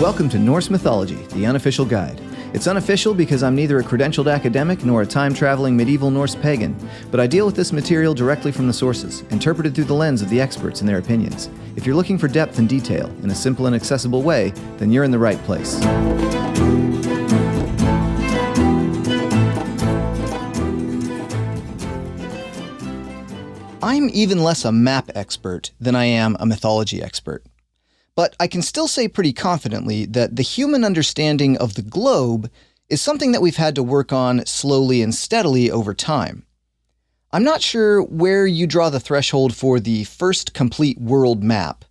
Welcome to Norse Mythology, the unofficial guide. It's unofficial because I'm neither a credentialed academic nor a time-traveling medieval Norse pagan, but I deal with this material directly from the sources, interpreted through the lens of the experts and their opinions. If you're looking for depth and detail in a simple and accessible way, then you're in the right place. I'm even less a map expert than I am a mythology expert. But I can still say pretty confidently that the human understanding of the globe is something that we've had to work on slowly and steadily over time. I'm not sure where you draw the threshold for the first complete world map,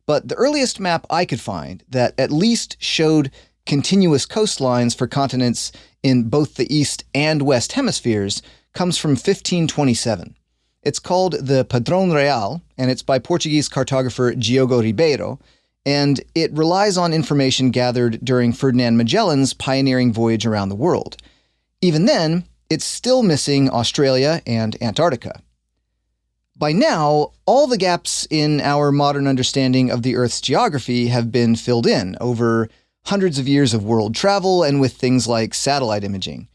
but the earliest map I could find that at least showed continuous coastlines for continents in both the East and West hemispheres comes from 1527. It's called the Padrão Real, and it's by Portuguese cartographer Diogo Ribeiro, and it relies on information gathered during Ferdinand Magellan's pioneering voyage around the world. Even then, it's still missing Australia and Antarctica. By now, all the gaps in our modern understanding of the Earth's geography have been filled in over hundreds of years of world travel and with things like satellite imaging.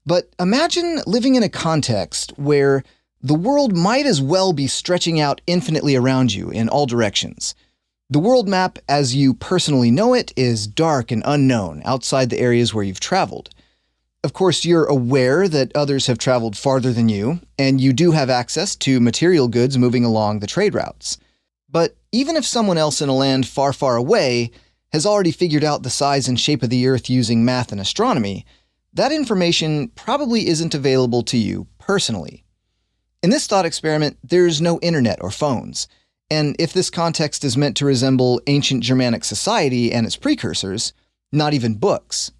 But imagine living in a context where the world might as well be stretching out infinitely around you in all directions. The world map as you personally know it is dark and unknown outside the areas where you've traveled. Of course, you're aware that others have traveled farther than you, and you do have access to material goods moving along the trade routes. But even if someone else in a land far, far away has already figured out the size and shape of the Earth using math and astronomy, that information probably isn't available to you personally. In this thought experiment, there's no internet or phones. And if this context is meant to resemble ancient Germanic society and its precursors, not even books.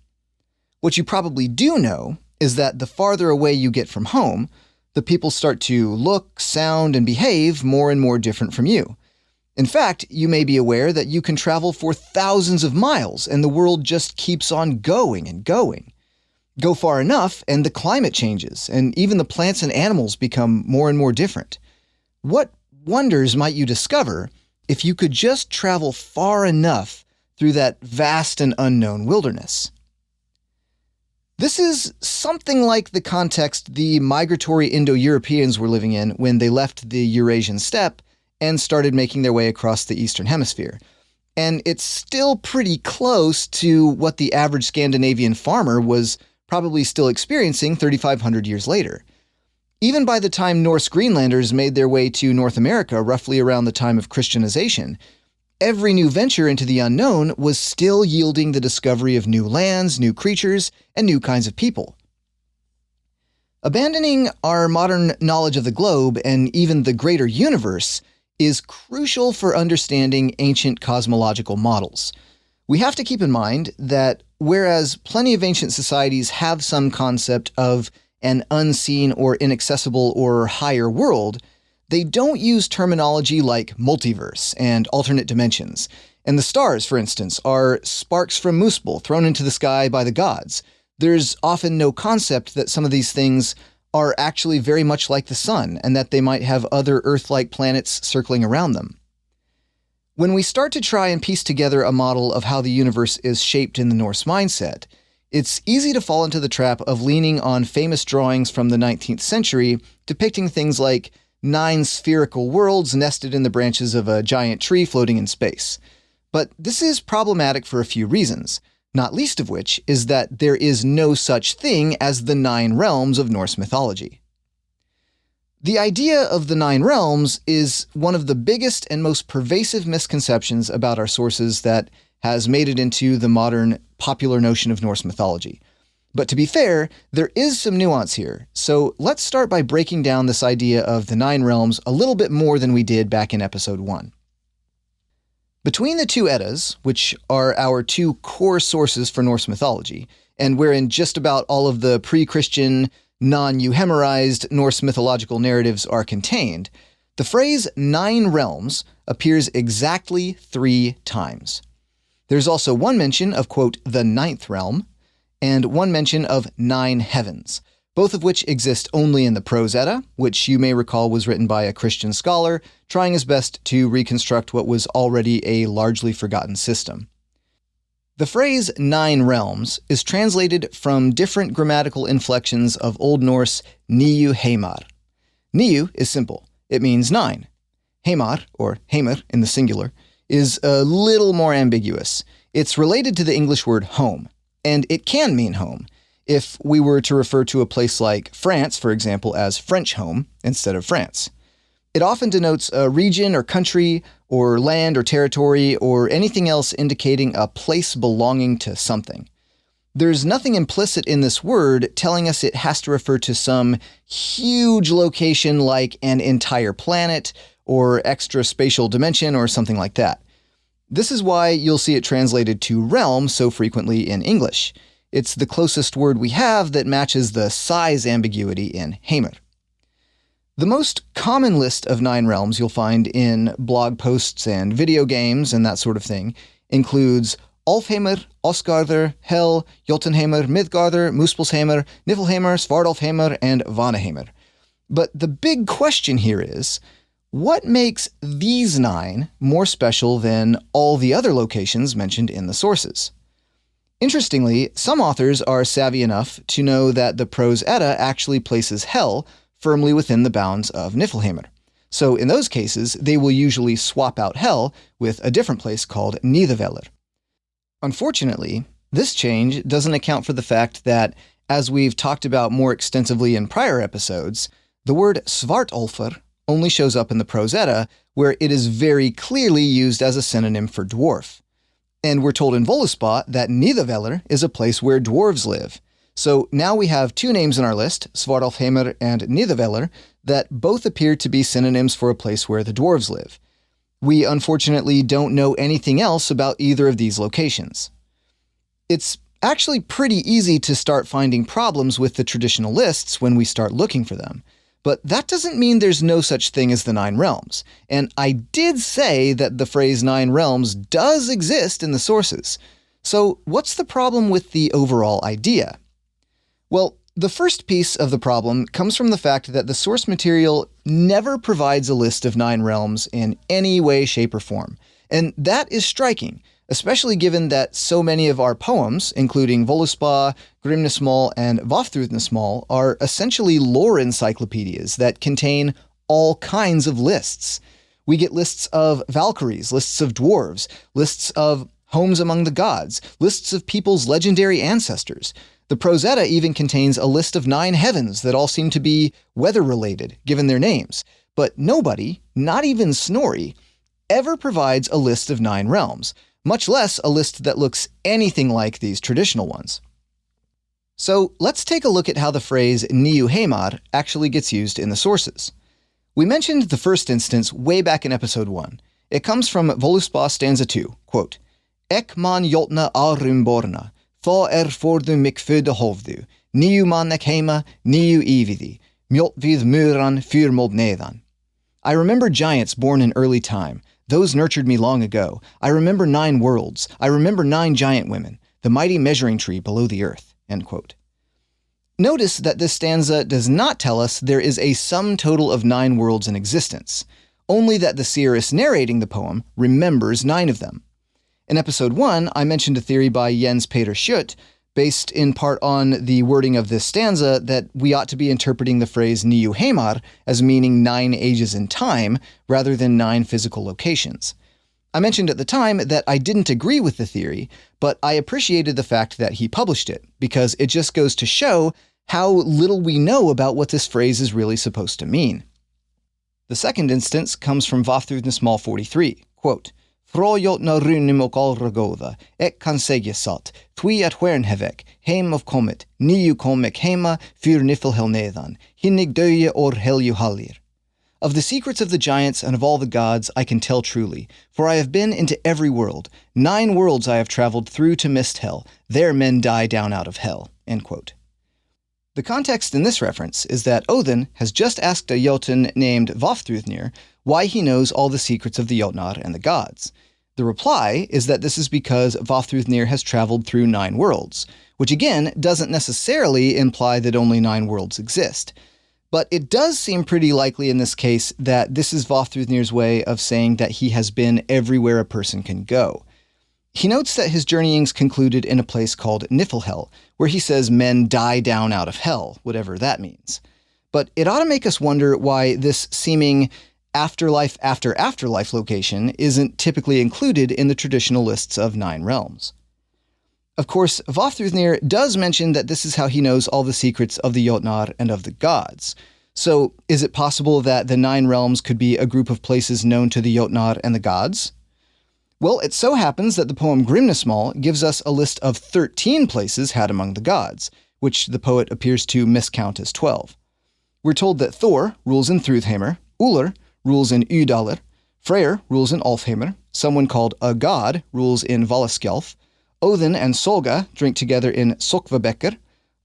What you probably do know is that the farther away you get from home, the people start to look, sound, and behave more and more different from you. In fact, you may be aware that you can travel for thousands of miles and the world just keeps on going and going. Go far enough and the climate changes, and even the plants and animals become more and more different. What wonders might you discover if you could just travel far enough through that vast and unknown wilderness? This is something like the context the migratory Indo-Europeans were living in when they left the Eurasian steppe and started making their way across the Eastern Hemisphere. And it's still pretty close to what the average Scandinavian farmer was probably still experiencing 3,500 years later. Even by the time Norse Greenlanders made their way to North America roughly around the time of Christianization, every new venture into the unknown was still yielding the discovery of new lands, new creatures, and new kinds of people. Abandoning our modern knowledge of the globe and even the greater universe is crucial for understanding ancient cosmological models. We have to keep in mind that whereas plenty of ancient societies have some concept of an unseen or inaccessible or higher world, they don't use terminology like multiverse and alternate dimensions. And the stars, for instance, are sparks from Muspel thrown into the sky by the gods. There's often no concept that some of these things are actually very much like the sun and that they might have other Earth-like planets circling around them. When we start to try and piece together a model of how the universe is shaped in the Norse mindset, it's easy to fall into the trap of leaning on famous drawings from the 19th century depicting things like 9 spherical worlds nested in the branches of a giant tree floating in space. But this is problematic for a few reasons, not least of which is that there is no such thing as the 9 realms of Norse mythology. The idea of the 9 realms is one of the biggest and most pervasive misconceptions about our sources that has made it into the modern popular notion of Norse mythology. But to be fair, there is some nuance here, so let's start by breaking down this idea of the 9 realms a little bit more than we did back in episode 1. Between the two Eddas, which are our 2 core sources for Norse mythology, and wherein just about all of the pre-Christian, non-euhemerized Norse mythological narratives are contained, the phrase 9 realms appears exactly 3 times. There's also one mention of, quote, the 9th realm, and one mention of 9 heavens, both of which exist only in the Prose Edda, which you may recall was written by a Christian scholar trying his best to reconstruct what was already a largely forgotten system. The phrase 9 realms is translated from different grammatical inflections of Old Norse niu heimar. Niu is simple. It means 9. Heimar, or heimr in the singular, is a little more ambiguous. It's related to the English word home, and it can mean home. If we were to refer to a place like France, for example, as French home instead of France. It often denotes a region or country or land or territory or anything else indicating a place belonging to something. There's nothing implicit in this word telling us it has to refer to some huge location like an entire planet or extra spatial dimension or something like that. This is why you'll see it translated to realm so frequently in English. It's the closest word we have that matches the size ambiguity in heimr. The most common list of 9 realms you'll find in blog posts and video games and that sort of thing includes Alfheimr, Osgarðr, Hel, Jotunheimr, Midgarðr, Muspelheimr, Niflheimr, Svartalfheimr, and Vanaheimr. But the big question here is, what makes these 9 more special than all the other locations mentioned in the sources? Interestingly, some authors are savvy enough to know that the Prose Edda actually places Hel firmly within the bounds of Niflheimr. So in those cases, they will usually swap out Hel with a different place called Niðavellir. Unfortunately, this change doesn't account for the fact that, as we've talked about more extensively in prior episodes, the word Svartolfr only shows up in the Prose Edda, where it is very clearly used as a synonym for dwarf. And we're told in Völuspá that Niðavellir is a place where dwarves live. So now we have 2 names in our list, Svartalfheimr and Niðavellir, that both appear to be synonyms for a place where the dwarves live. We unfortunately don't know anything else about either of these locations. It's actually pretty easy to start finding problems with the traditional lists when we start looking for them. But that doesn't mean there's no such thing as the 9 realms. And I did say that the phrase 9 realms does exist in the sources. So what's the problem with the overall idea? Well, the first piece of the problem comes from the fact that the source material never provides a list of 9 realms in any way, shape, or form. And that is striking, especially given that so many of our poems, including Völuspá, Grimnismal, and Vafthrûdnismal, are essentially lore encyclopedias that contain all kinds of lists. We get lists of Valkyries, lists of dwarves, lists of homes among the gods, lists of people's legendary ancestors. The Prose Edda even contains a list of 9 heavens that all seem to be weather-related, given their names. But nobody, not even Snorri, ever provides a list of 9 realms, much less a list that looks anything like these traditional ones. So let's take a look at how the phrase niu heimar actually gets used in the sources. We mentioned the first instance way back in episode 1. It comes from Völuspá stanza 2, quote, Ek man jotna arumborna, Tha fordu mikföda hovdu, niu man ek heima, niu ividi, mjot vid muran fyrmold nedan. I remember giants born in early time. Those nurtured me long ago. I remember 9 worlds. I remember 9 giant women, the mighty measuring tree below the earth. End quote. Notice that this stanza does not tell us there is a sum total of 9 worlds in existence, only that the seeress narrating the poem remembers 9 of them. In episode 1, I mentioned a theory by Jens Peter Schutt, based in part on the wording of this stanza, that we ought to be interpreting the phrase niu heimar as meaning 9 ages in time, rather than 9 physical locations. I mentioned at the time that I didn't agree with the theory, but I appreciated the fact that he published it, because it just goes to show how little we know about what this phrase is really supposed to mean. The second instance comes from Vafthrûdnismal 43, quote, Frojot na runim och allragoda, ek kan säga satt, twi at wernhevek, heim of comet, niu comek heima, fyr niflhel nedan, hinnig döje or helju hallir. Of the secrets of the giants and of all the gods I can tell truly, for I have been into every world. 9 worlds I have traveled through to Misthel, there men die down out of hell. End quote. The context in this reference is that Odin has just asked a Jotun named Vafthrûdnir why he knows all the secrets of the Jotnar and the gods. The reply is that this is because Vafthrûdnir has traveled through 9 worlds, which again doesn't necessarily imply that only 9 worlds exist. But it does seem pretty likely in this case that this is Vafthrûdnir's way of saying that he has been everywhere a person can go. He notes that his journeyings concluded in a place called Niflhel, where he says men die down out of hell, whatever that means. But it ought to make us wonder why this seeming afterlife after afterlife location isn't typically included in the traditional lists of 9 realms. Of course, Vafthrûdnir does mention that this is how he knows all the secrets of the Jotnar and of the gods. So, is it possible that the 9 realms could be a group of places known to the Jotnar and the gods? Well, it so happens that the poem Grimnismal gives us a list of 13 places had among the gods, which the poet appears to miscount as 12. We're told that Thor rules in Thrudheimr, Ullr rules in Udalr, Freyr rules in Alfheimr, someone called a god rules in Valaskjalf, Odin and Solga drink together in Sokvabekkr,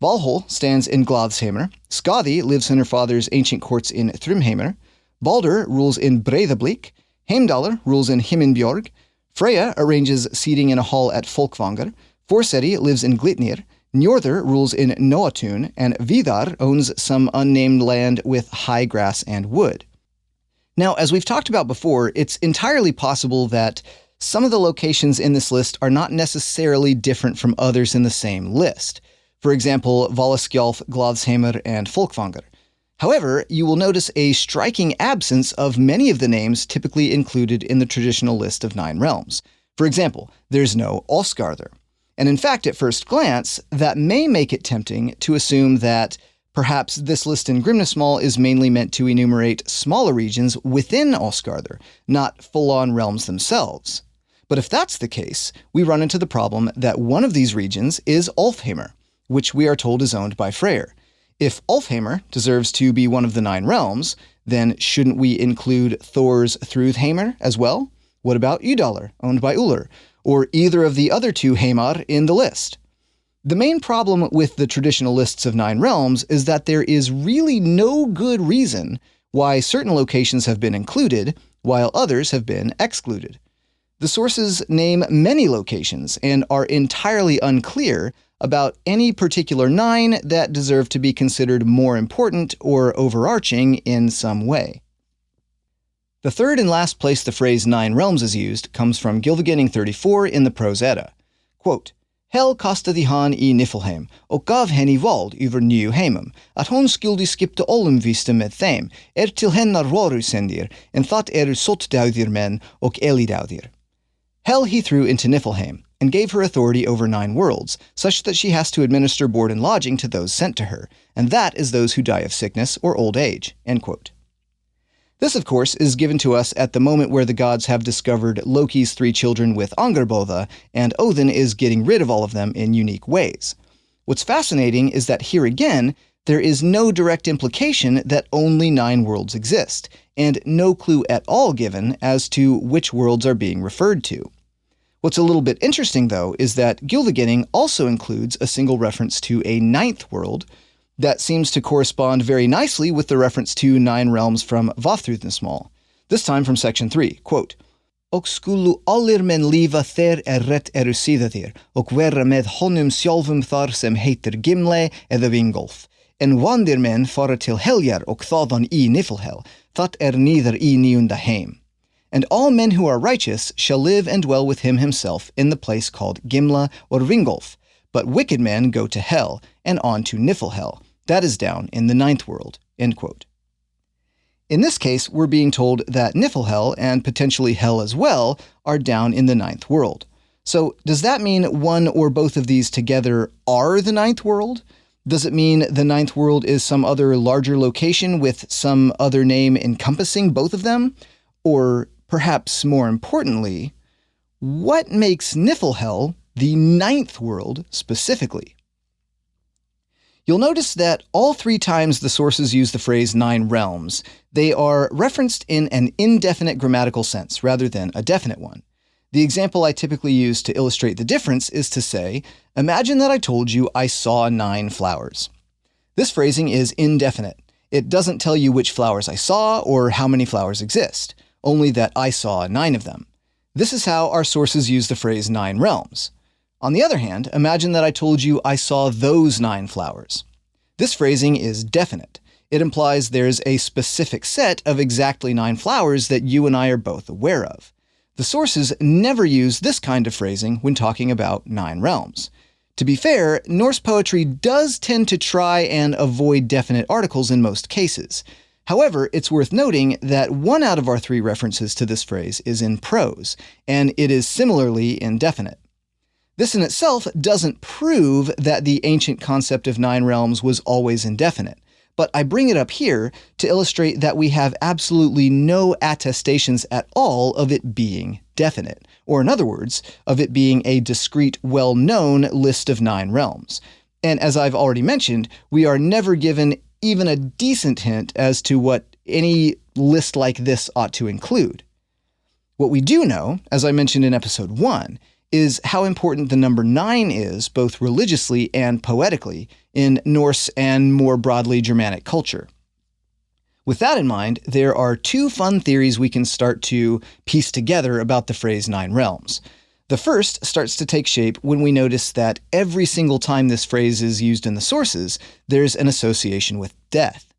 Valhall stands in Gladsheimr, Skadi lives in her father's ancient courts in Thrymheimr, Baldur rules in Breiðablik, Heimdallr rules in Himinbjorg, Freya arranges seating in a hall at Folkvangr, Forseti lives in Glitnir, Njordr rules in Noatun, and Vidar owns some unnamed land with high grass and wood. Now, as we've talked about before, it's entirely possible that some of the locations in this list are not necessarily different from others in the same list. For example, Valaskjalf, Gladsheimr, and Folkvangr. However, you will notice a striking absence of many of the names typically included in the traditional list of 9 realms. For example, there's no Osgardr. And in fact, at first glance, that may make it tempting to assume that perhaps this list in Grimnismal is mainly meant to enumerate smaller regions within Osgardr, not full-on realms themselves. But if that's the case, we run into the problem that one of these regions is Alfheimr, which we are told is owned by Freyr. If Alfheimr deserves to be one of the 9 realms, then shouldn't we include Thor's Thrudheimr as well? What about Udalr, owned by Ullr, or either of the other 2 Heimar in the list? The main problem with the traditional lists of 9 realms is that there is really no good reason why certain locations have been included, while others have been excluded. The sources name many locations and are entirely unclear about any particular 9 that deserve to be considered more important or overarching in some way. The third and last place the phrase 9 realms is used comes from Gylfaginning 34 in the Prose Edda. Quote, Hel kastade han I Niflheim, och gav hen I vald över New Heimum, att hon skulle skipta Ollumviste med them, till hennar rorusendir, en thought sottdaudir men och elidaudir. Hel he threw into Niflheim, and gave her authority over 9 worlds, such that she has to administer board and lodging to those sent to her, and that is those who die of sickness or old age. End quote. This, of course, is given to us at the moment where the gods have discovered Loki's 3 children with Angrboda, and Odin is getting rid of all of them in unique ways. What's fascinating is that here again, there is no direct implication that only 9 worlds exist, and no clue at all given as to which worlds are being referred to. What's a little bit interesting, though, is that Gylfaginning also includes a single reference to a 9th world that seems to correspond very nicely with the reference to 9 realms from Vafthrûdnismal, this time from section 3, quote, Och skulu allir men liva there rätt sidadir, och vera med honum sjálvum þar sem heitir Gimle eða Vingolf, en vandir men fara till heljar och þaðan I Niflhel, that neither I niunda heim. And all men who are righteous shall live and dwell with him himself in the place called Gimla or Vingolf, but wicked men go to hell and on to Niflhel. That is down in the 9th world. End quote. In this case, we're being told that Niflhel, and potentially hell as well, are down in the 9th world. So does that mean one or both of these together are the 9th world? Does it mean the 9th world is some other larger location with some other name encompassing both of them? Or perhaps more importantly, what makes Niflhel the 9th world specifically? You'll notice that all 3 times the sources use the phrase 9 realms, they are referenced in an indefinite grammatical sense rather than a definite one. The example I typically use to illustrate the difference is to say, imagine that I told you I saw 9 flowers. This phrasing is indefinite. It doesn't tell you which flowers I saw or how many flowers exist, only that I saw 9 of them. This is how our sources use the phrase 9 realms. On the other hand, imagine that I told you I saw those 9 flowers. This phrasing is definite. It implies there's a specific set of exactly 9 flowers that you and I are both aware of. The sources never use this kind of phrasing when talking about 9 realms. To be fair, Norse poetry does tend to try and avoid definite articles in most cases. However, it's worth noting that 1 out of our 3 references to this phrase is in prose, and it is similarly indefinite. This in itself doesn't prove that the ancient concept of 9 realms was always indefinite, but I bring it up here to illustrate that we have absolutely no attestations at all of it being definite, or in other words, of it being a discrete, well-known list of 9 realms. And as I've already mentioned, we are never given even a decent hint as to what any list like this ought to include. What we do know, as I mentioned in episode 1, is how important the number 9 is, both religiously and poetically, in Norse and more broadly Germanic culture. With that in mind, there are 2 fun theories we can start to piece together about the phrase 9 realms. The first starts to take shape when we notice that every single time this phrase is used in the sources, there's an association with death.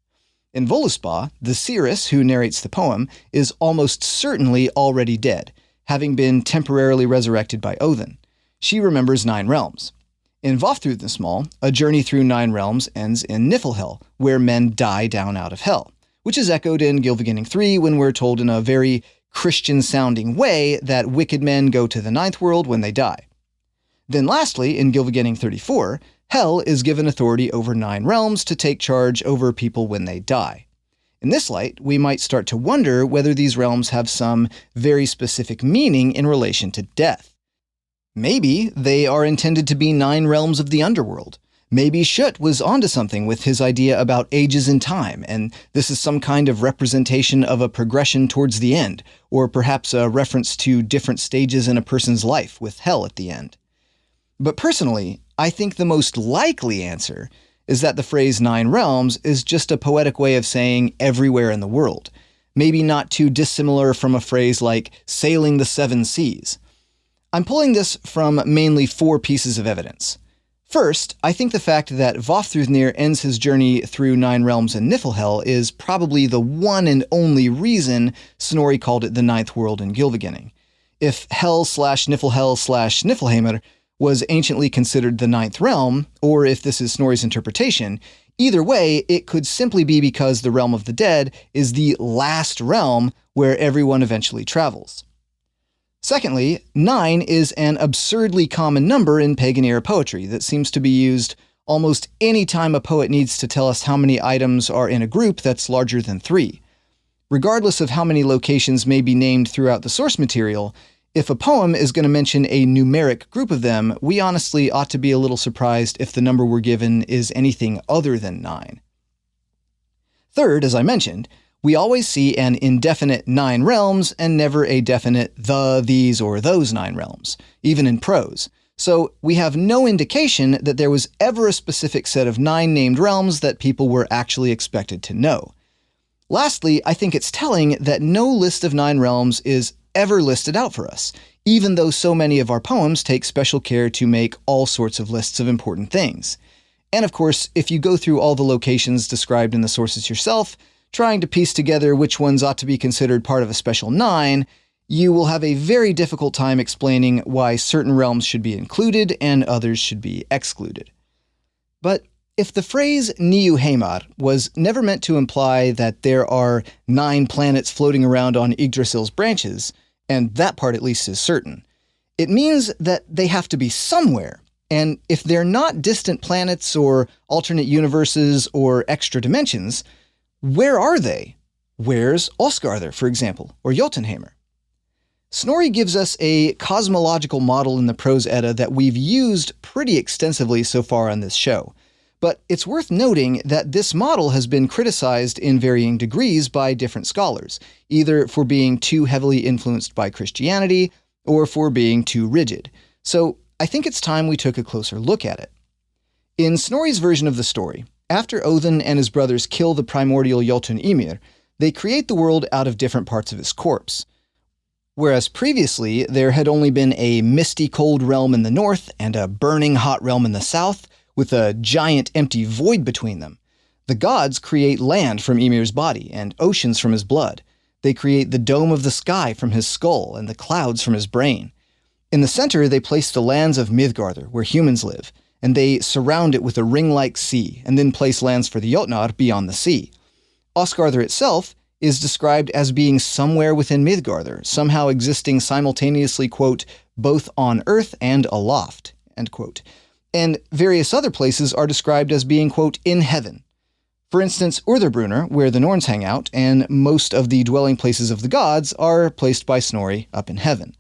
In Völuspá, the seeress who narrates the poem is almost certainly already dead, having been temporarily resurrected by Odin. She remembers 9 realms. In Vafthrûdnismál, a journey through 9 realms ends in Niflhel, where men die down out of hell, which is echoed in Gylfaginning 3 when we're told in a very Christian-sounding way that wicked men go to the 9th world when they die. Then lastly, in Gylfaginning 34, Hel is given authority over 9 realms to take charge over people when they die. In this light, we might start to wonder whether these realms have some very specific meaning in relation to death. Maybe they are intended to be 9 realms of the underworld. Maybe Schutt was onto something with his idea about ages in time, and this is some kind of representation of a progression towards the end, or perhaps a reference to different stages in a person's life with hell at the end. But personally, I think the most likely answer is that the phrase 9 realms is just a poetic way of saying everywhere in the world, maybe not too dissimilar from a phrase like sailing the 7 seas. I'm pulling this from mainly 4 pieces of evidence. First, I think the fact that Vafthrûdnir ends his journey through 9 realms in Niflhel is probably the one and only reason Snorri called it the 9th world in Gylfaginning. If Hel/Niflhel/Niflheimr was anciently considered the 9th realm, or if this is Snorri's interpretation, either way, it could simply be because the realm of the dead is the last realm where everyone eventually travels. Secondly, 9 is an absurdly common number in pagan-era poetry that seems to be used almost any time a poet needs to tell us how many items are in a group that's larger than 3. Regardless of how many locations may be named throughout the source material, if a poem is going to mention a numeric group of them, we honestly ought to be a little surprised if the number we're given is anything other than 9. Third, as I mentioned, we always see an indefinite 9 realms and never a definite the, these, or those 9 realms, even in prose. So we have no indication that there was ever a specific set of 9 named realms that people were actually expected to know. Lastly, I think it's telling that no list of 9 realms is ever listed out for us, even though so many of our poems take special care to make all sorts of lists of important things. And of course, if you go through all the locations described in the sources yourself, trying to piece together which ones ought to be considered part of a special 9, you will have a very difficult time explaining why certain realms should be included and others should be excluded. But if the phrase Niu Heimar was never meant to imply that there are 9 planets floating around on Yggdrasil's branches, and that part at least is certain, it means that they have to be somewhere. And if they're not distant planets or alternate universes or extra dimensions, where are they? Where's Osgarðr, for example, or Jotunheimr? Snorri gives us a cosmological model in the Prose Edda that we've used pretty extensively so far on this show. But it's worth noting that this model has been criticized in varying degrees by different scholars, either for being too heavily influenced by Christianity or for being too rigid. So I think it's time we took a closer look at it. In Snorri's version of the story, after Odin and his brothers kill the primordial Jotun Ymir, they create the world out of different parts of his corpse. Whereas previously there had only been a misty cold realm in the north and a burning hot realm in the south, with a giant empty void between them. The gods create land from Ymir's body and oceans from his blood. They create the dome of the sky from his skull and the clouds from his brain. In the center, they place the lands of Midgardr, where humans live, and they surround it with a ring-like sea, and then place lands for the Jotnar beyond the sea. Asgardr itself is described as being somewhere within Midgardr, somehow existing simultaneously, quote, both on earth and aloft, end quote. And various other places are described as being, quote, in heaven. For instance, Urðarbrunnar, where the Norns hang out, and most of the dwelling places of the gods are placed by Snorri up in heaven.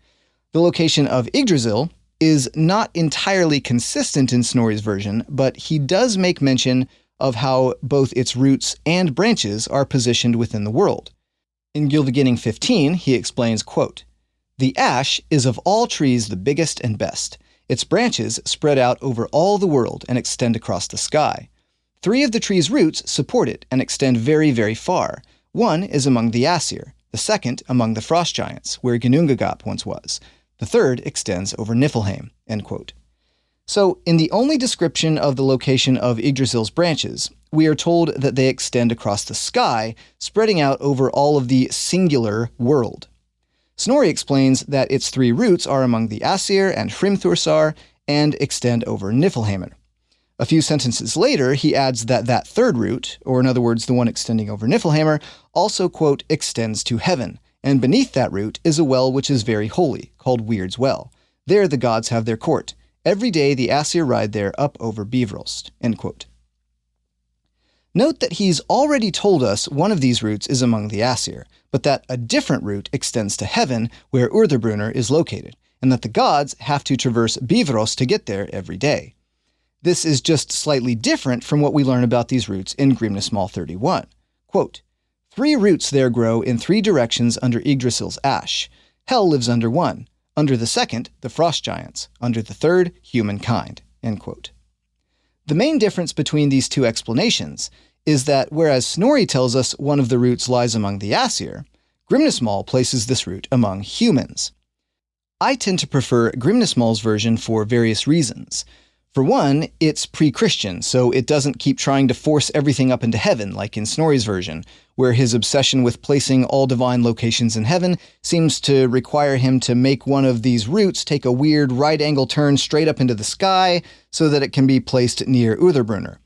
The location of Yggdrasil is not entirely consistent in Snorri's version, but he does make mention of how both its roots and branches are positioned within the world. In Gylfaginning 15, he explains, quote, "The ash is of all trees the biggest and best. Its branches spread out over all the world and extend across the sky. 3 of the tree's roots support it and extend very, very far. One is among the Aesir, the second among the frost giants, where Ginnungagap once was. The third extends over Niflheim," end quote. So, in the only description of the location of Yggdrasil's branches, we are told that they extend across the sky, spreading out over all of the singular world. Snorri explains that its 3 roots are among the Aesir and Hrimthursar and extend over Niflheimr. A few sentences later, he adds that that third root, or in other words, the one extending over Niflheimr, also, quote, extends to heaven, and beneath that root is a well which is very holy, called Weird's Well. There the gods have their court. Every day the Aesir ride there up over Bifrost, end quote. Note that he's already told us one of these roots is among the Aesir, but that a different route extends to heaven, where Urðarbrunnar is located, and that the gods have to traverse Bifrost to get there every day. This is just slightly different from what we learn about these roots in Grimnismal 31. Quote, "3 roots there grow in 3 directions under Yggdrasil's ash. Hel lives under one. Under the second, the frost giants. Under the third, humankind," end quote. The main difference between these 2 explanations is that whereas Snorri tells us one of the roots lies among the Aesir, Grimnismal places this root among humans. I tend to prefer Grimnismal's version for various reasons. For one, it's pre-Christian, so it doesn't keep trying to force everything up into heaven like in Snorri's version, where his obsession with placing all divine locations in heaven seems to require him to make one of these roots take a weird right-angle turn straight up into the sky so that it can be placed near Urðarbrunnar.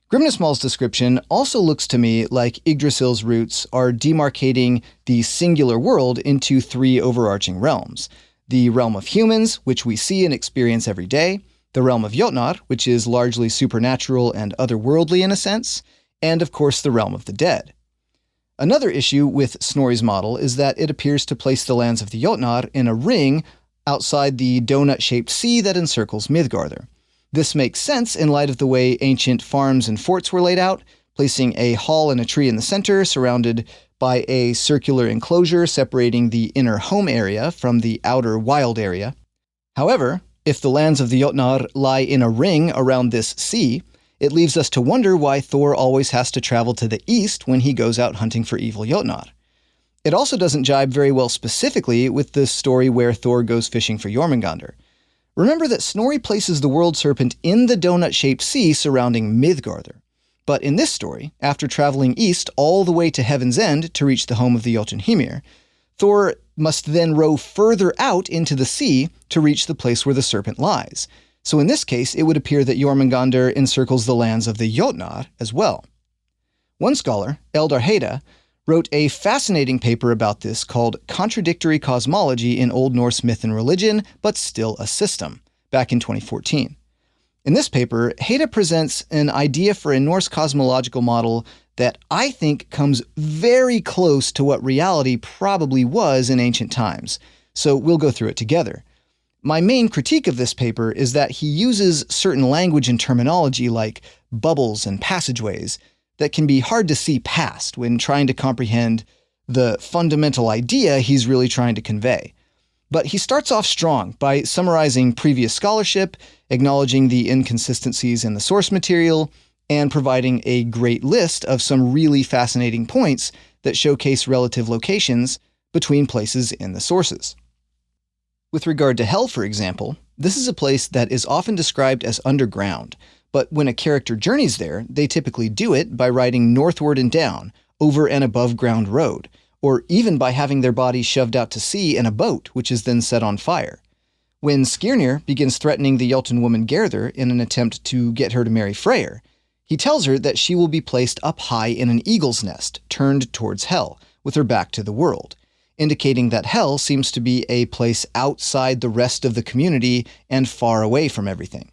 Grimnismal's description also looks to me like Yggdrasil's roots are demarcating the singular world into 3 overarching realms. The realm of humans, which we see and experience every day, the realm of Jotnar, which is largely supernatural and otherworldly in a sense, and of course the realm of the dead. Another issue with Snorri's model is that it appears to place the lands of the Jotnar in a ring outside the donut-shaped sea that encircles Midgardr. This makes sense in light of the way ancient farms and forts were laid out, placing a hall and a tree in the center, surrounded by a circular enclosure separating the inner home area from the outer wild area. However, if the lands of the Jotnar lie in a ring around this sea, it leaves us to wonder why Thor always has to travel to the east when he goes out hunting for evil Jotnar. It also doesn't jibe very well specifically with the story where Thor goes fishing for Jormungandr. Remember that Snorri places the world serpent in the donut-shaped sea surrounding Midgardr. But in this story, after traveling east all the way to Heaven's End to reach the home of the Jotunheimr, Thor must then row further out into the sea to reach the place where the serpent lies. So in this case, it would appear that Jormungandr encircles the lands of the Jotnar as well. One scholar, Eldar Heide, wrote a fascinating paper about this called Contradictory Cosmology in Old Norse Myth and Religion, but Still a System, back in 2014. In this paper, Heide presents an idea for a Norse cosmological model that I think comes very close to what reality probably was in ancient times. So we'll go through it together. My main critique of this paper is that he uses certain language and terminology like bubbles and passageways that can be hard to see past when trying to comprehend the fundamental idea he's really trying to convey. But he starts off strong by summarizing previous scholarship, acknowledging the inconsistencies in the source material, and providing a great list of some really fascinating points that showcase relative locations between places in the sources. With regard to Hel, for example, this is a place that is often described as underground, but when a character journeys there, they typically do it by riding northward and down, over an above-ground road, or even by having their bodies shoved out to sea in a boat, which is then set on fire. When Skirnir begins threatening the Jotun woman Gerður in an attempt to get her to marry Freyr, he tells her that she will be placed up high in an eagle's nest, turned towards Hel, with her back to the world, indicating that Hel seems to be a place outside the rest of the community and far away from everything.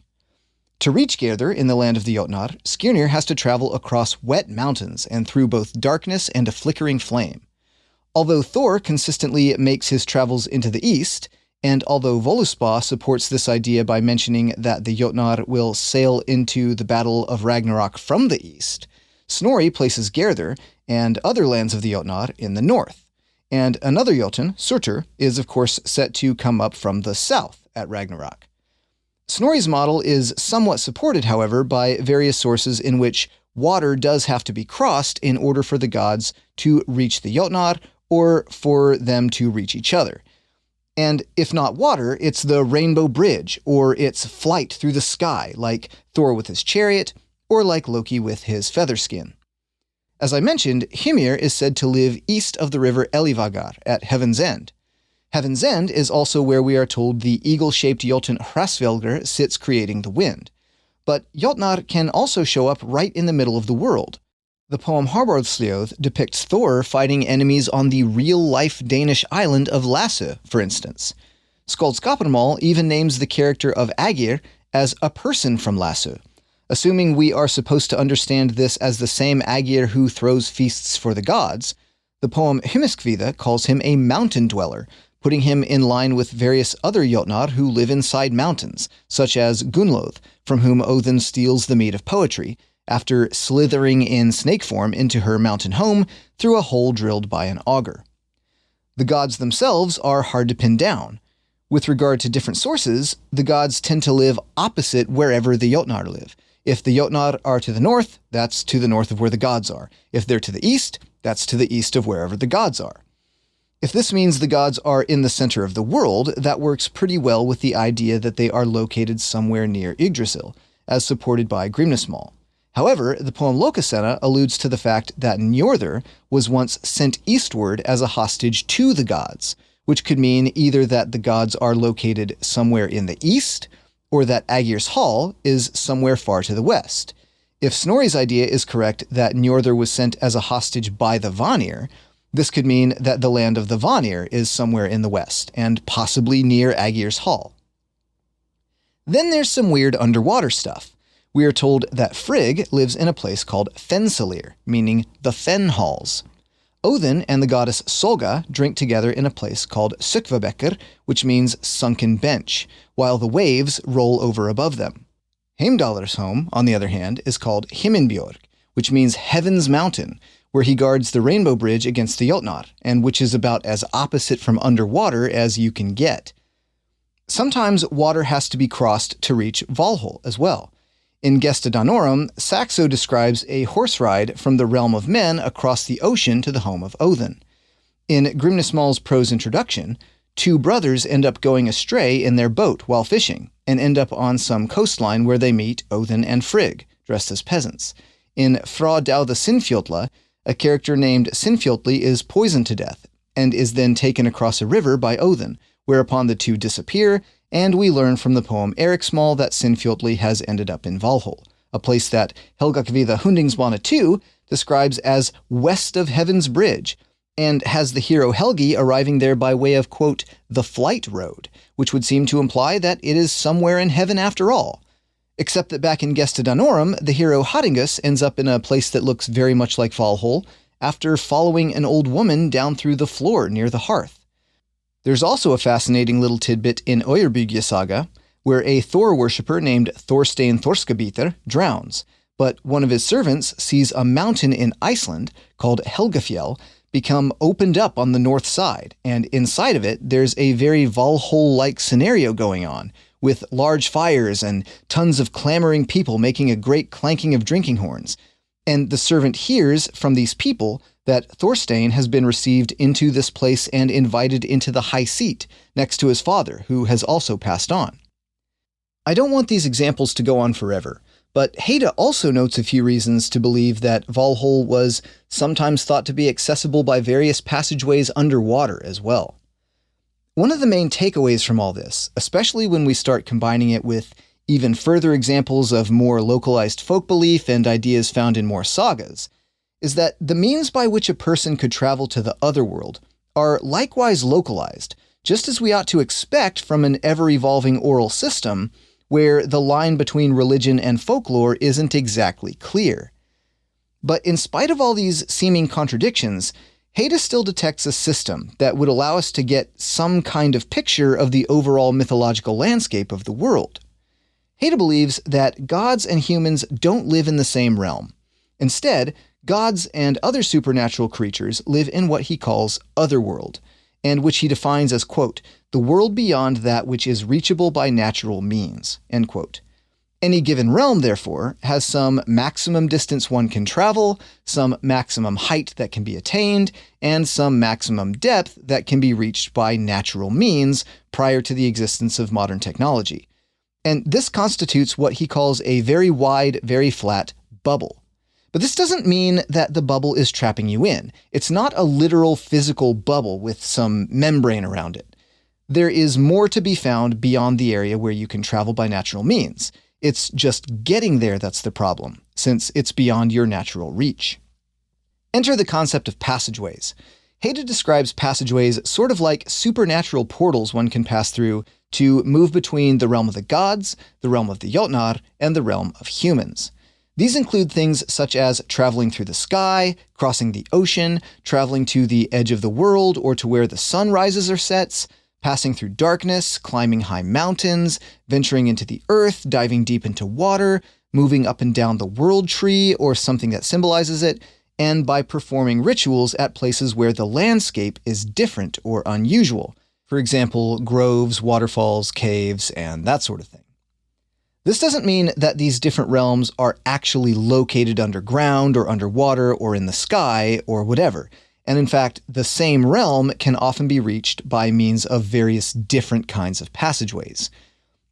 To reach Gerður in the land of the Jotnar, Skirnir has to travel across wet mountains and through both darkness and a flickering flame. Although Thor consistently makes his travels into the east, and although Völuspá supports this idea by mentioning that the Jotnar will sail into the Battle of Ragnarok from the east, Snorri places Gerður and other lands of the Jotnar in the north, and another Jotun, Surtur, is of course set to come up from the south at Ragnarok. Snorri's model is somewhat supported, however, by various sources in which water does have to be crossed in order for the gods to reach the Jotnar or for them to reach each other. And if not water, it's the Rainbow Bridge, or it's flight through the sky, like Thor with his chariot, or like Loki with his feather skin. As I mentioned, Hymir is said to live east of the river Elivagar at Heaven's End. Heaven's End is also where we are told the eagle-shaped Jotun Hraesvelgr sits creating the wind. But Jotnar can also show up right in the middle of the world. The poem Harbardsljóð depicts Thor fighting enemies on the real-life Danish island of Lasse, for instance. Skaldskaparmál even names the character of Ægir as a person from Lasse. Assuming we are supposed to understand this as the same Ægir who throws feasts for the gods, the poem Hymiskvida calls him a mountain dweller, putting him in line with various other Jotnar who live inside mountains, such as Gunnlóð, from whom Odin steals the meat of poetry, after slithering in snake form into her mountain home through a hole drilled by an augur. The gods themselves are hard to pin down. With regard to different sources, the gods tend to live opposite wherever the Jotnar live. If the Jotnar are to the north, that's to the north of where the gods are. If they're to the east, that's to the east of wherever the gods are. If this means the gods are in the center of the world, that works pretty well with the idea that they are located somewhere near Yggdrasil, as supported by Grímnismál. However, the poem Lokasenna alludes to the fact that Njörður was once sent eastward as a hostage to the gods, which could mean either that the gods are located somewhere in the east, or that Ægir's Hall is somewhere far to the west. If Snorri's idea is correct that Njörður was sent as a hostage by the Vanir, this could mean that the land of the Vanir is somewhere in the west, and possibly near Ægir's Hall. Then there's some weird underwater stuff. We are told that Frigg lives in a place called Fensalir, meaning the Fen Halls. Odin and the goddess Solga drink together in a place called Sökkvabekkr, which means sunken bench, while the waves roll over above them. Heimdallr's home, on the other hand, is called Himinbjörg, which means Heaven's Mountain, where he guards the Rainbow Bridge against the Jotnar, and which is about as opposite from underwater as you can get. Sometimes water has to be crossed to reach Valhall as well. In Gesta Danorum, Saxo describes a horse ride from the realm of men across the ocean to the home of Odin. In Grímnismál's prose introduction, two brothers end up going astray in their boat while fishing, and end up on some coastline where they meet Odin and Frigg, dressed as peasants. In Fra Dauða Sinfjotla, a character named Sinfjotli is poisoned to death, and is then taken across a river by Odin, whereupon the two disappear, and we learn from the poem Eriksmal that Sinfjotli has ended up in Valhall, a place that Helgakvida Hundingsbana II describes as west of Heaven's Bridge, and has the hero Helgi arriving there by way of, quote, the flight road, which would seem to imply that it is somewhere in heaven after all. Except that back in Gesta Danorum, the hero Haringus ends up in a place that looks very much like Valhall, after following an old woman down through the floor near the hearth. There's also a fascinating little tidbit in Oyrbygja saga, where a Thor worshipper named Thorstein Thorskabiter drowns, but one of his servants sees a mountain in Iceland called Helgafjell become opened up on the north side, and inside of it there's a very Valhall-like scenario going on, with large fires and tons of clamoring people making a great clanking of drinking horns. And the servant hears from these people that Thorstein has been received into this place and invited into the high seat next to his father, who has also passed on. I don't want these examples to go on forever, But Heide also notes a few reasons to believe that Valhall was sometimes thought to be accessible by various passageways underwater as well. One of the main takeaways from all this, especially when we start combining it with even further examples of more localized folk belief and ideas found in more sagas, is that the means by which a person could travel to the otherworld are likewise localized, just as we ought to expect from an ever-evolving oral system where the line between religion and folklore isn't exactly clear. But in spite of all these seeming contradictions, Heide still detects a system that would allow us to get some kind of picture of the overall mythological landscape of the world. Heide believes that gods and humans don't live in the same realm. Instead, gods and other supernatural creatures live in what he calls otherworld, and which he defines as, quote, the world beyond that which is reachable by natural means, end quote. Any given realm, therefore, has some maximum distance one can travel, some maximum height that can be attained, and some maximum depth that can be reached by natural means prior to the existence of modern technology. And this constitutes what he calls a very wide, very flat bubble. But this doesn't mean that the bubble is trapping you in. It's not a literal physical bubble with some membrane around it. There is more to be found beyond the area where you can travel by natural means. It's just getting there that's the problem, since it's beyond your natural reach. Enter the concept of passageways. Heide describes passageways sort of like supernatural portals one can pass through to move between the realm of the gods, the realm of the Jotnar, and the realm of humans. These include things such as traveling through the sky, crossing the ocean, traveling to the edge of the world or to where the sun rises or sets, passing through darkness, climbing high mountains, venturing into the earth, diving deep into water, moving up and down the world tree or something that symbolizes it, and by performing rituals at places where the landscape is different or unusual. For example, groves, waterfalls, caves, and that sort of thing. This doesn't mean that these different realms are actually located underground or underwater or in the sky or whatever. And in fact, the same realm can often be reached by means of various different kinds of passageways.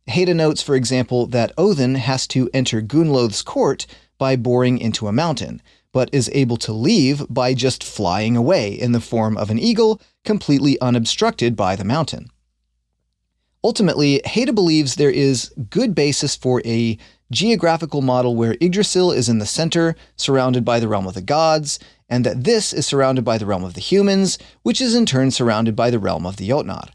Heide notes, for example, that Odin has to enter Gunnlod's court by boring into a mountain, but is able to leave by just flying away in the form of an eagle, completely unobstructed by the mountain. Ultimately, Heide believes there is good basis for a geographical model where Yggdrasil is in the center, surrounded by the realm of the gods, and that this is surrounded by the realm of the humans, which is in turn surrounded by the realm of the Jotnar.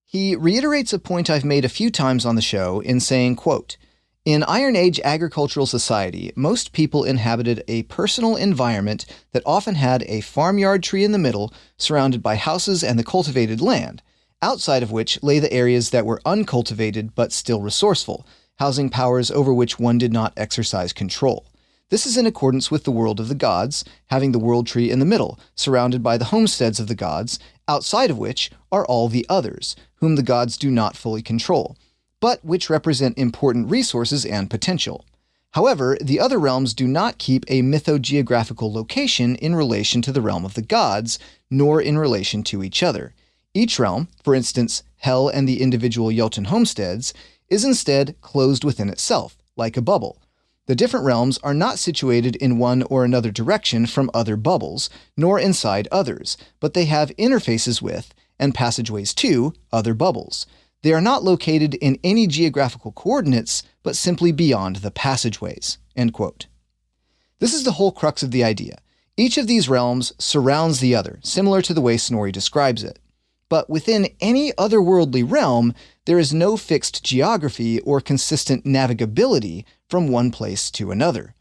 He reiterates a point I've made a few times on the show in saying, quote, in Iron Age agricultural society, most people inhabited a personal environment that often had a farmyard tree in the middle, surrounded by houses and the cultivated land, outside of which lay the areas that were uncultivated but still resourceful, housing powers over which one did not exercise control. This is in accordance with the world of the gods, having the world tree in the middle, surrounded by the homesteads of the gods, outside of which are all the others, whom the gods do not fully control, but which represent important resources and potential. However, the other realms do not keep a mythogeographical location in relation to the realm of the gods, nor in relation to each other. Each realm, for instance, Hell and the individual Jotun homesteads, is instead closed within itself, like a bubble. The different realms are not situated in one or another direction from other bubbles, nor inside others, but they have interfaces with, and passageways to, other bubbles. They are not located in any geographical coordinates, but simply beyond the passageways. End quote. This is the whole crux of the idea. Each of these realms surrounds the other, similar to the way Snorri describes it. But within any otherworldly realm, there is no fixed geography or consistent navigability from one place to another.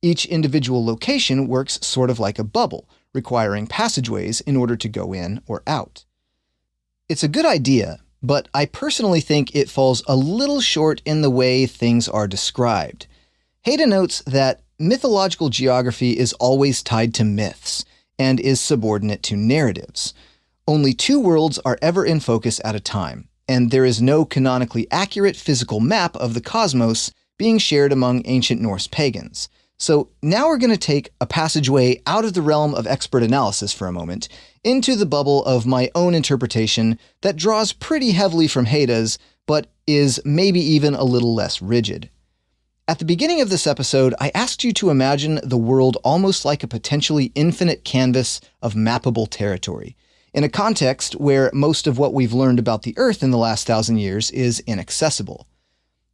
Each individual location works sort of like a bubble, requiring passageways in order to go in or out. It's a good idea, but I personally think it falls a little short in the way things are described. Heide notes that mythological geography is always tied to myths and is subordinate to narratives. Only two worlds are ever in focus at a time, and there is no canonically accurate physical map of the cosmos being shared among ancient Norse pagans. So now we're going to take a passageway out of the realm of expert analysis for a moment, into the bubble of my own interpretation that draws pretty heavily from Heide's, but is maybe even a little less rigid. At the beginning of this episode, I asked you to imagine the world almost like a potentially infinite canvas of mappable territory, in a context where most of what we've learned about the Earth in the last 1,000 years is inaccessible.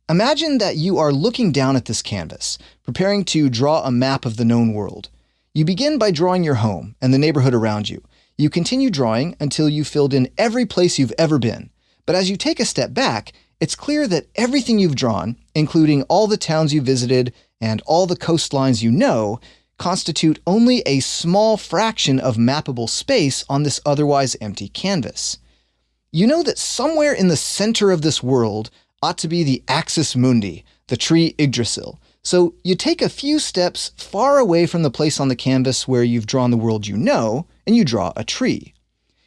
Imagine that you are looking down at this canvas, preparing to draw a map of the known world. You begin by drawing your home and the neighborhood around you. You continue drawing until you've filled in every place you've ever been. But as you take a step back, it's clear that everything you've drawn, including all the towns you visited and all the coastlines you know, constitute only a small fraction of mappable space on this otherwise empty canvas. You know that somewhere in the center of this world ought to be the axis mundi, the tree Yggdrasil. So you take a few steps far away from the place on the canvas where you've drawn the world you know, and you draw a tree.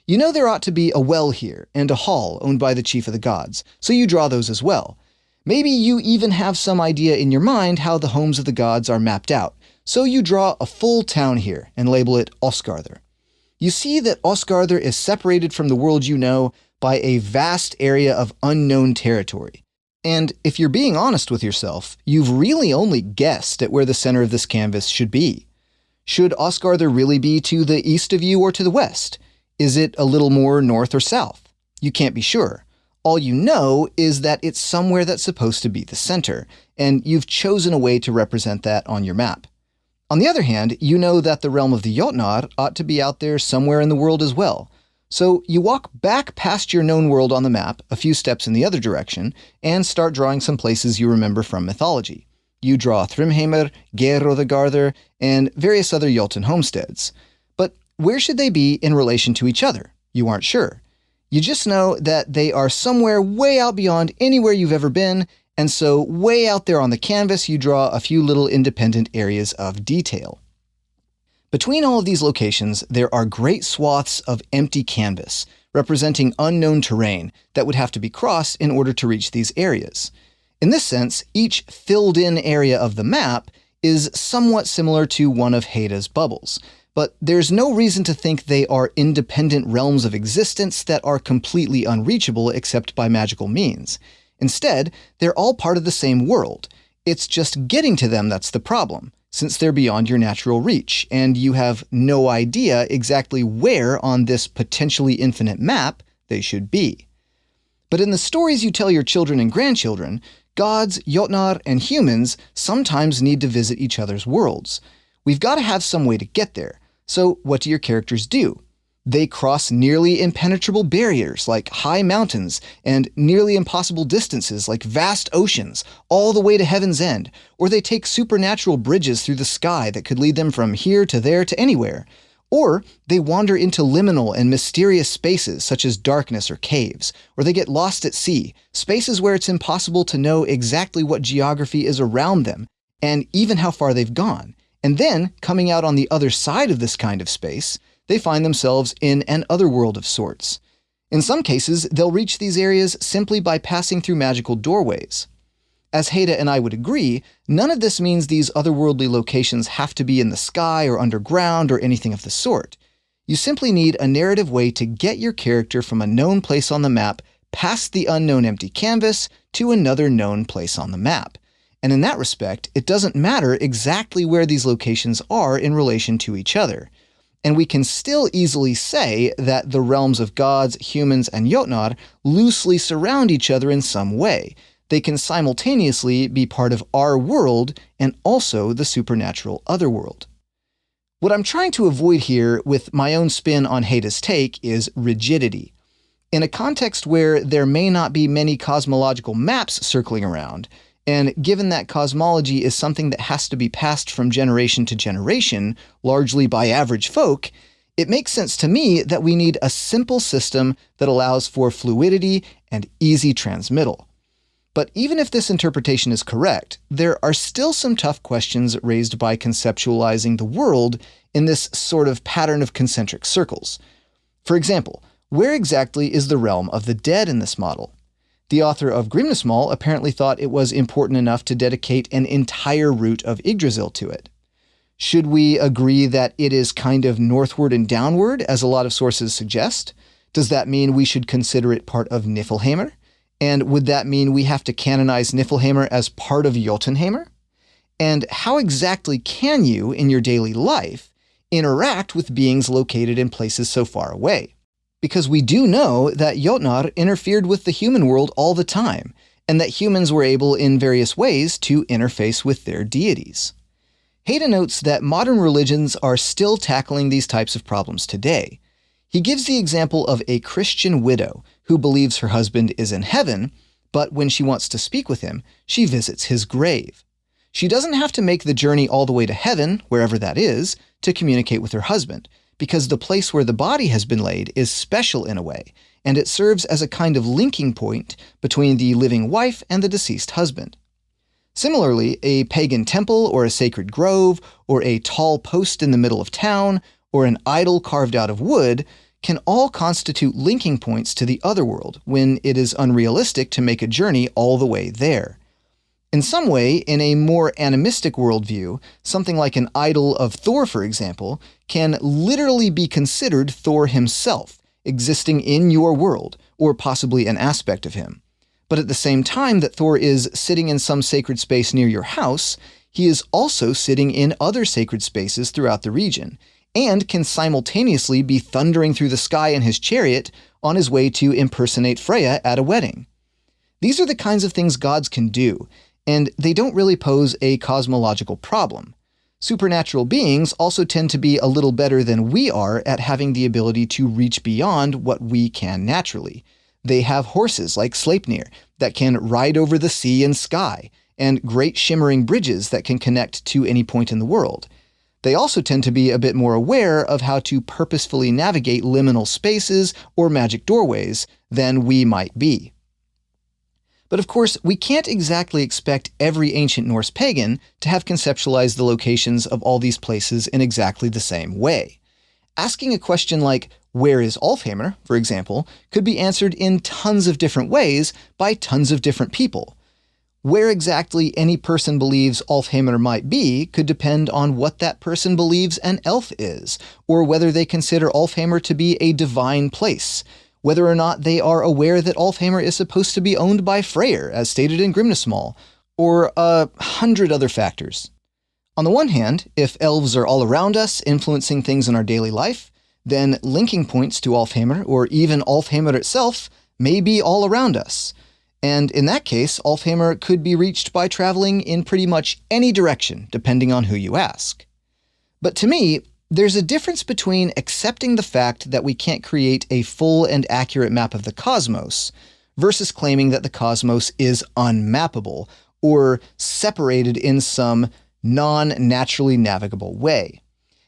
You know there ought to be a well here and a hall owned by the chief of the gods, so you draw those as well. Maybe you even have some idea in your mind how the homes of the gods are mapped out, so you draw a full town here and label it Osgarðr. You see that Osgarðr is separated from the world you know by a vast area of unknown territory. And if you're being honest with yourself, you've really only guessed at where the center of this canvas should be. Should Osgarðr really be to the east of you or to the west? Is it a little more north or south? You can't be sure. All you know is that it's somewhere that's supposed to be the center, and you've chosen a way to represent that on your map. On the other hand, you know that the realm of the Jotnar ought to be out there somewhere in the world as well. So you walk back past your known world on the map, a few steps in the other direction, and start drawing some places you remember from mythology. You draw Thrymheimr, Geirröðugarður, and various other Jotun homesteads. But where should they be in relation to each other? You aren't sure. You just know that they are somewhere way out beyond anywhere you've ever been, and so way out there on the canvas you draw a few little independent areas of detail. Between all of these locations, there are great swaths of empty canvas, representing unknown terrain that would have to be crossed in order to reach these areas. In this sense, each filled-in area of the map is somewhat similar to one of Heide's bubbles, but there's no reason to think they are independent realms of existence that are completely unreachable except by magical means. Instead, they're all part of the same world. It's just getting to them that's the problem, since they're beyond your natural reach, and you have no idea exactly where on this potentially infinite map they should be. But in the stories you tell your children and grandchildren, gods, Jotnar, and humans sometimes need to visit each other's worlds. We've got to have some way to get there. So what do your characters do? They cross nearly impenetrable barriers like high mountains and nearly impossible distances like vast oceans, all the way to heaven's end, or they take supernatural bridges through the sky that could lead them from here to there to anywhere. Or they wander into liminal and mysterious spaces such as darkness or caves, or they get lost at sea, spaces where it's impossible to know exactly what geography is around them, and even how far they've gone. And then, coming out on the other side of this kind of space, they find themselves in an otherworld of sorts. In some cases, they'll reach these areas simply by passing through magical doorways. As Heide and I would agree, none of this means these otherworldly locations have to be in the sky or underground or anything of the sort. You simply need a narrative way to get your character from a known place on the map past the unknown empty canvas to another known place on the map. And in that respect, it doesn't matter exactly where these locations are in relation to each other. And we can still easily say that the realms of gods, humans, and Jotnar loosely surround each other in some way. They can simultaneously be part of our world and also the supernatural otherworld. What I'm trying to avoid here with my own spin on Heide's take is rigidity. In a context where there may not be many cosmological maps circling around, and given that cosmology is something that has to be passed from generation to generation, largely by average folk, it makes sense to me that we need a simple system that allows for fluidity and easy transmittal. But even if this interpretation is correct, there are still some tough questions raised by conceptualizing the world in this sort of pattern of concentric circles. For example, where exactly is the realm of the dead in this model? The author of Grimnismal apparently thought it was important enough to dedicate an entire route of Yggdrasil to it. Should we agree that it is kind of northward and downward, as a lot of sources suggest? Does that mean we should consider it part of Niflheimr? And would that mean we have to canonize Niflheimr as part of Jotunheimr? And how exactly can you, in your daily life, interact with beings located in places so far away? Because we do know that Jotnar interfered with the human world all the time, and that humans were able in various ways to interface with their deities. Heide notes that modern religions are still tackling these types of problems today. He gives the example of a Christian widow who believes her husband is in heaven, but when she wants to speak with him, she visits his grave. She doesn't have to make the journey all the way to heaven, wherever that is, to communicate with her husband, because the place where the body has been laid is special in a way, and it serves as a kind of linking point between the living wife and the deceased husband. Similarly, a pagan temple or a sacred grove, or a tall post in the middle of town, or an idol carved out of wood can all constitute linking points to the other world when it is unrealistic to make a journey all the way there. In some way, in a more animistic worldview, something like an idol of Thor, for example, can literally be considered Thor himself, existing in your world, or possibly an aspect of him. But at the same time that Thor is sitting in some sacred space near your house, he is also sitting in other sacred spaces throughout the region, and can simultaneously be thundering through the sky in his chariot on his way to impersonate Freya at a wedding. These are the kinds of things gods can do, and they don't really pose a cosmological problem. Supernatural beings also tend to be a little better than we are at having the ability to reach beyond what we can naturally. They have horses like Sleipnir that can ride over the sea and sky, and great shimmering bridges that can connect to any point in the world. They also tend to be a bit more aware of how to purposefully navigate liminal spaces or magic doorways than we might be. But of course, we can't exactly expect every ancient Norse pagan to have conceptualized the locations of all these places in exactly the same way. Asking a question like, "Where is Alfheimr?" for example, could be answered in tons of different ways by tons of different people. Where exactly any person believes Alfheimr might be could depend on what that person believes an elf is, or whether they consider Alfheimr to be a divine place, whether or not they are aware that Alfheimr is supposed to be owned by Freyr, as stated in Grimnismal, or 100 other factors. On the one hand, if elves are all around us, influencing things in our daily life, then linking points to Alfheimr, or even Alfheimr itself, may be all around us. And in that case, Alfheimr could be reached by traveling in pretty much any direction, depending on who you ask. But to me, there's a difference between accepting the fact that we can't create a full and accurate map of the cosmos versus claiming that the cosmos is unmappable or separated in some non-naturally navigable way.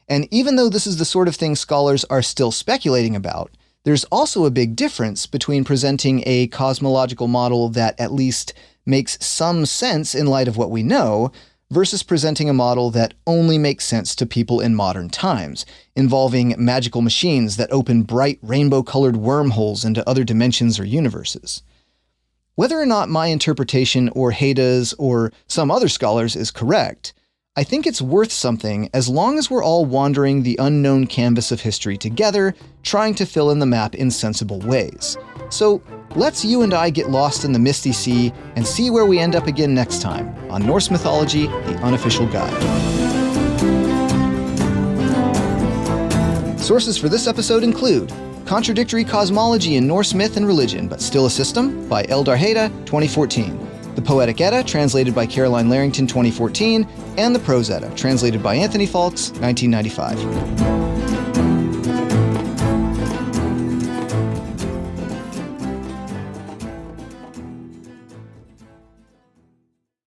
And even though this is the sort of thing scholars are still speculating about, there's also a big difference between presenting a cosmological model that at least makes some sense in light of what we know, versus presenting a model that only makes sense to people in modern times, involving magical machines that open bright rainbow-colored wormholes into other dimensions or universes. Whether or not my interpretation or Heide's or some other scholars is correct, I think it's worth something as long as we're all wandering the unknown canvas of history together, trying to fill in the map in sensible ways. So let's you and I get lost in the misty sea and see where we end up again next time on Norse Mythology, the Unofficial Guide. Sources for this episode include Contradictory Cosmology in Norse Myth and Religion, but Still a System by Eldar Heide, 2014. The Poetic Edda, translated by Carolyne Larrington, 2014, and the Prose Edda, translated by Anthony Faulkes, 1995.